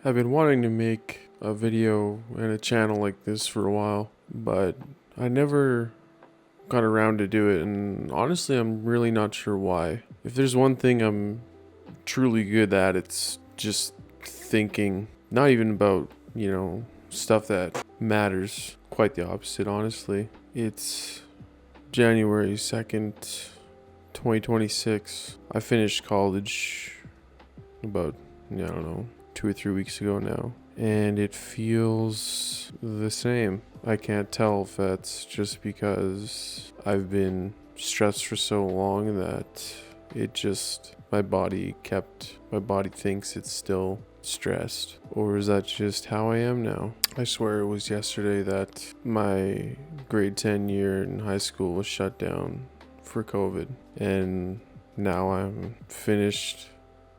I've been wanting to make a video and a channel like this for a while, but I never got around to do it, and honestly, I'm really not sure why. If there's one thing I'm truly good at, it's just thinking, not even about, stuff that matters. Quite the opposite, honestly. It's January 2nd, 2026. I finished college about, I don't know, 2 or 3 weeks ago now, and it feels the same. I can't tell if that's just because I've been stressed for so long that my body thinks it's still stressed, or is that just how I am now? I swear it was yesterday that my grade 10 year in high school was shut down for COVID, and now I'm finished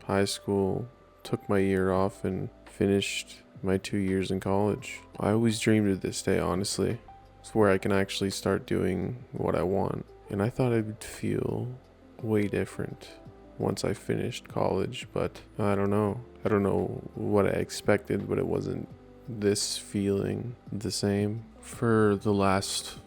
high school, took my year off, and finished my 2 years in college. I always dreamed of this day, honestly. It's where I can actually start doing what I want. And I thought it would feel way different once I finished college, but I don't know. I don't know what I expected, but it wasn't this feeling the same. For the last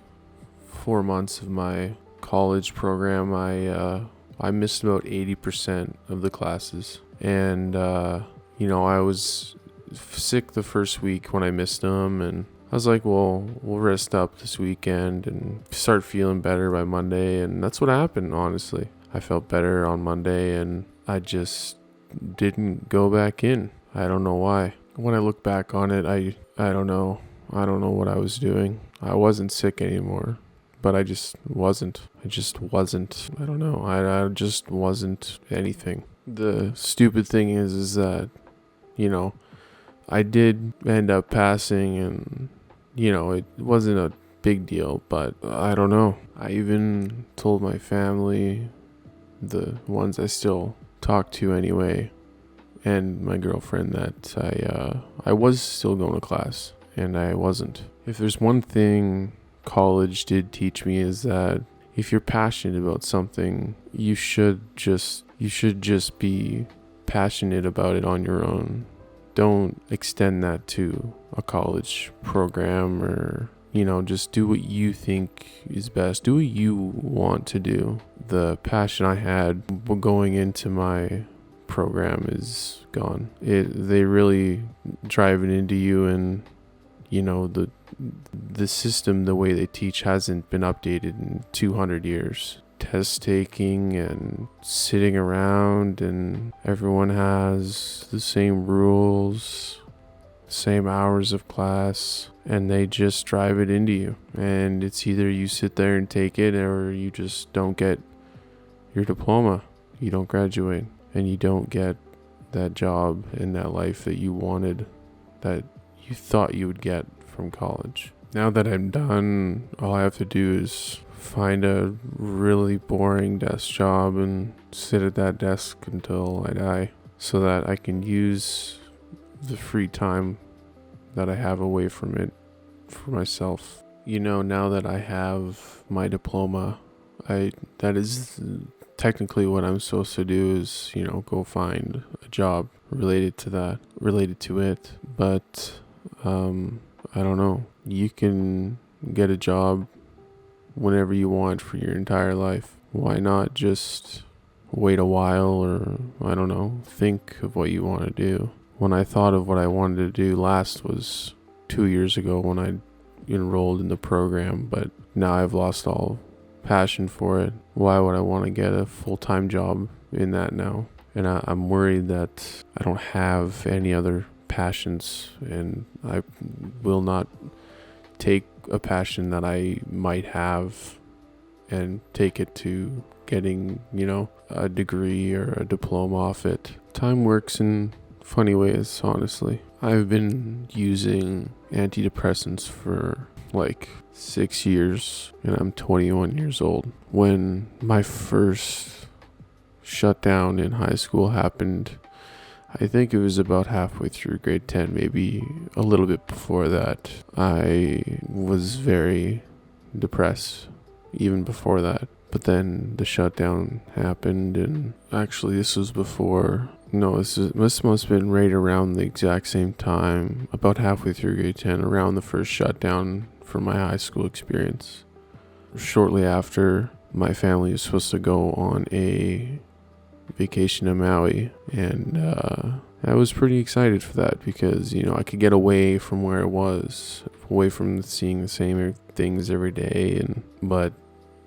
4 months of my college program, I missed about 80% of the classes. And, I was sick the first week when I missed them. And I was like, well, we'll rest up this weekend and start feeling better by Monday. And that's what happened, honestly. I felt better on Monday, and I just didn't go back in. I don't know why. When I look back on it, I don't know. I don't know what I was doing. I wasn't sick anymore. But I just wasn't. I don't know. I just wasn't anything. The stupid thing is that, I did end up passing, and, it wasn't a big deal, but I don't know. I even told my family, the ones I still talk to anyway, and my girlfriend, that I was still going to class, and I wasn't. If there's one thing college did teach me, is that if you're passionate about something, you should just be passionate about it on your own. Don't extend that to a college program, or just do what you think is best. Do what you want to do. The passion I had going into my program is gone. They really drive it into you, and the system, the way they teach, hasn't been updated in 200 years. Test taking and sitting around, and everyone has the same rules, same hours of class, and they just drive it into you. And it's either you sit there and take it, or you just don't get your diploma. You don't graduate, and you don't get that job and that life that you wanted, that you thought you would get from college. Now that I'm done, all I have to do is find a really boring desk job and sit at that desk until I die, so that I can use the free time that I have away from it for myself. Now that I have my diploma, that is technically what I'm supposed to do, is, go find a job related to it. But I don't know. You can get a job whenever you want for your entire life. Why not just wait a while, or, I don't know, think of what you want to do? When I thought of what I wanted to do last was 2 years ago, when I enrolled in the program, but now I've lost all passion for it. Why would I want to get a full-time job in that now? And I'm worried that I don't have any other passions, and I will not take a passion that I might have and take it to getting, a degree or a diploma off it. Time works in funny ways, honestly. I've been using antidepressants for like 6 years, and I'm 21 years old. When my first shutdown in high school happened, I think it was about halfway through grade 10, maybe a little bit before that. I was very depressed even before that. But then the shutdown happened, and actually this was before No, this must have been right around the exact same time, about halfway through grade 10, around the first shutdown for my high school experience. Shortly after, my family was supposed to go on a vacation to Maui, and I was pretty excited for that because, I could get away from where I was, away from seeing the same things every day, but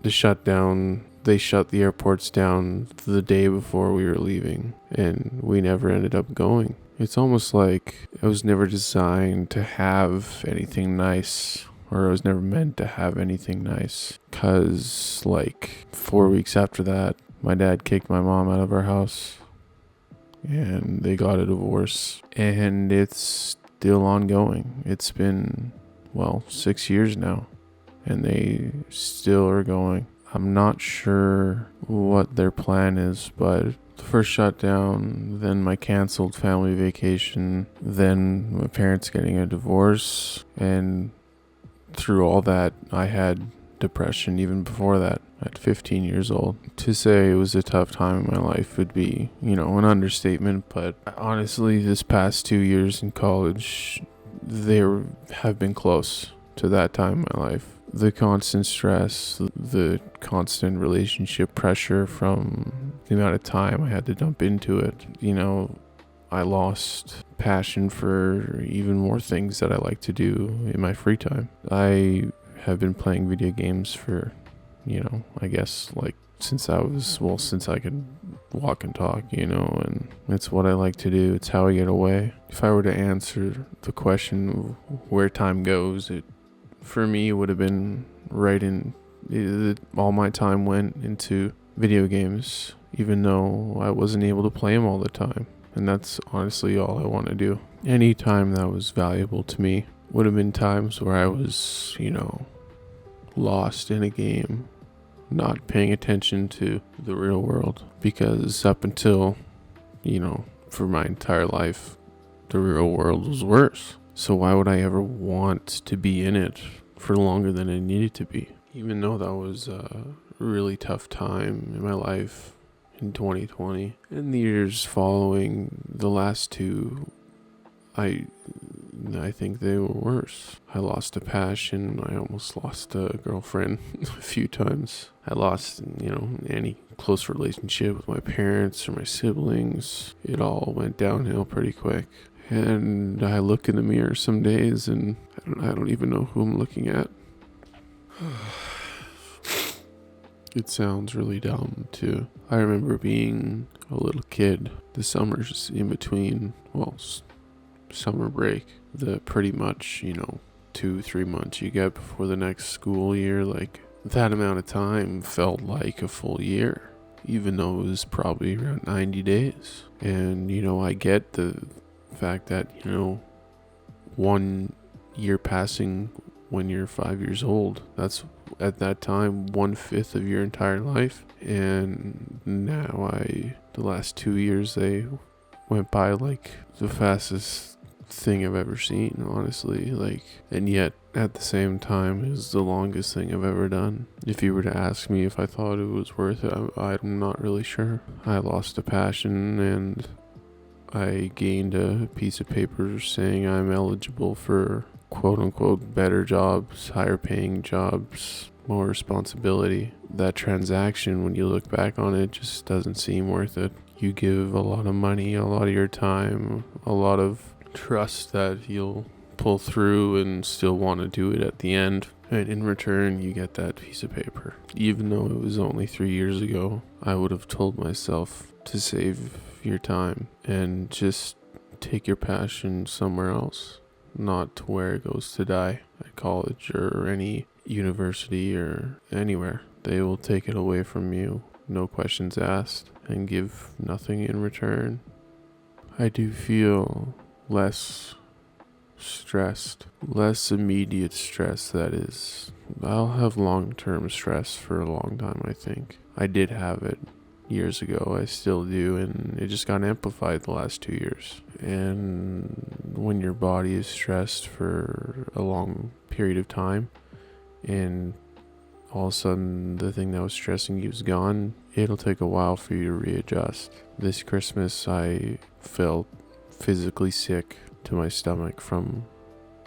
the shutdown, they shut the airports down the day before we were leaving, and we never ended up going. It's almost like I was never designed to have anything nice, or I was never meant to have anything nice, because 4 weeks after that, my dad kicked my mom out of our house, and they got a divorce, and it's still ongoing. It's been, 6 years now, and they still are going. I'm not sure what their plan is, but the first shutdown, then my canceled family vacation, then my parents getting a divorce, and through all that, I had depression even before that, at 15 years old. To say it was a tough time in my life would be, an understatement, but honestly, this past 2 years in college, they have been close to that time in my life. The constant stress, the constant relationship pressure from the amount of time I had to dump into it. I lost passion for even more things that I like to do in my free time. I have been playing video games for, I guess since I could walk and talk, and it's what I like to do. It's how I get away. If I were to answer the question of where time goes, for me, it would have been all my time went into video games, even though I wasn't able to play them all the time. And that's honestly all I want to do. Any time that was valuable to me would have been times where I was, lost in a game, not paying attention to the real world. Because up until, for my entire life, the real world was worse. So why would I ever want to be in it for longer than I needed to be? Even though that was a really tough time in my life in 2020 and the years following, the last two, I think they were worse. I lost a passion. I almost lost a girlfriend a few times. I lost, any close relationship with my parents or my siblings. It all went downhill pretty quick. And I look in the mirror some days and I don't even know who I'm looking at. It sounds really dumb too. I remember being a little kid, the summers in between, summer break, the pretty much, 2-3 months you get before the next school year, that amount of time felt like a full year, even though it was probably around 90 days. And, I get the fact that 1 year passing when you're 5 years old, that's at that time 1/5 of your entire life. And now the last 2 years, they went by like the fastest thing I've ever seen, honestly. And yet at the same time is the longest thing I've ever done. If you were to ask me if I thought it was worth it, I'm not really sure. I lost a passion, and I gained a piece of paper saying I'm eligible for quote unquote better jobs, higher paying jobs, more responsibility. That transaction, when you look back on it, just doesn't seem worth it. You give a lot of money, a lot of your time, a lot of trust that you'll pull through and still want to do it at the end. And in return, you get that piece of paper. Even though it was only 3 years ago, I would have told myself to save your time and just take your passion somewhere else, not to where it goes to die, at college or any university or anywhere. They will take it away from you, no questions asked, and give nothing in return. I do feel less stressed, less immediate stress, that is. I'll have long-term stress for a long time, I think. I did have it years ago, I still do, and it just got amplified the last 2 years. And when your body is stressed for a long period of time, and all of a sudden the thing that was stressing you is gone, it'll take a while for you to readjust. This Christmas, I felt physically sick to my stomach from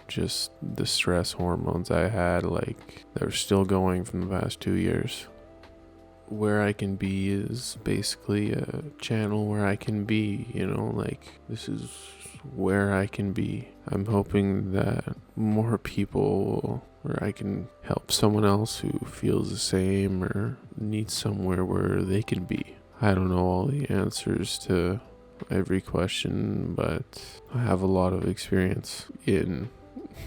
just the stress hormones I had, like, they're still going from the past 2 years. Where I Can Be is basically a channel where I can be, like, this is where I can be. I'm hoping that more people, where I can help someone else who feels the same or needs somewhere where they can be. I don't know all the answers to every question, but I have a lot of experience in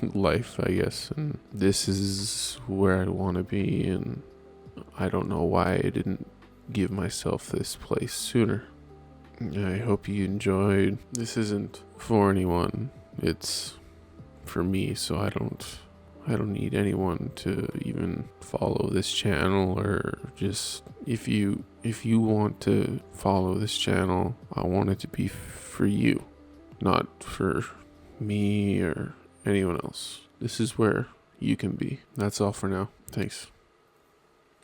life, I guess, and this is where I want to be, and I don't know why I didn't give myself this place sooner. I hope you enjoyed. This isn't for anyone, it's for me, so I don't need anyone to even follow this channel, or just if you want to follow this channel, I want it to be for you, not for me or anyone else. This is where you can be. That's all for now. Thanks.